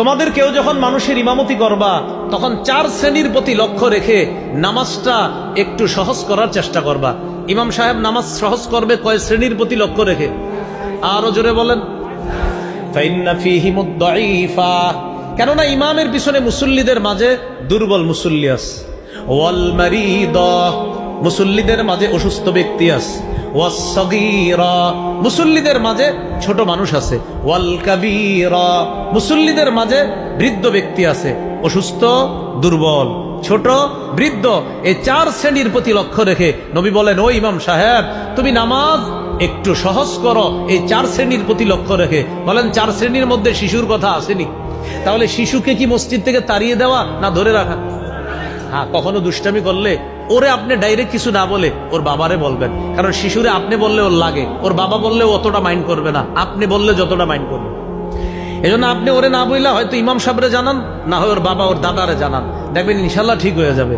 তোমাদের কেউ যখন মানুষের ইমামতি করবা তখন 4 শ্রেণীর প্রতি লক্ষ্য রেখে নামাজটা একটু সহজ করার চেষ্টা করবা। ইমাম সাহেব নামাজ সহজ করবে কয় শ্রেণীর প্রতি লক্ষ্য রেখে? আরো জোরে বলেন। ফাইন্না ফীহিমুদ দাঈফা, কেননা ইমামের পিছনে মুসল্লিদের মাঝে দুর্বল মুসল্লি আছে, ওয়াল মারিদা, মুসল্লিদের মাঝে অসুস্থ ব্যক্তি আছে, ওয়াস সাগীরা, মুসল্লিদের মাঝে ছোট মানুষ আছে, ওয়াল কাবীরা, মুসল্লিদের মাঝে বৃদ্ধ ব্যক্তি আছে, অসুস্থ, দুর্বল, ছোট, বৃদ্ধ। এই 4 শ্রেণীর প্রতি লক্ষ্য রেখে নবী বলেন, ও ইমাম সাহেব তুমি নামাজ একটু সহজ করো এই 4 শ্রেণীর প্রতি লক্ষ্য রেখে। বলেন 4 শ্রেণীর মধ্যে শিশুর কথা আসেনি? তাহলে শিশুকে কি মসজিদ থেকে তাড়িয়ে দেওয়া না ধরে রাখা? হ্যাঁ, কখনো দুষ্টামি করলে ওরে আপনি ডাইরেক্ট কিছু না বলে ওর বাবারে বলবেন, কারণ শিশুরে আপনি বললে ওর লাগে, ওর বাবা বললে অতটা মাইন্ড করবে না, আপনি বললে যতটা মাইন্ড করবে। এজন্য আপনি ওরে না বললে হয়তো ইমাম সাহেবরে জানান, না হয় ওর বাবা ওর দাদারে জানান, দেখবেন ইনশাল্লাহ ঠিক হয়ে যাবে।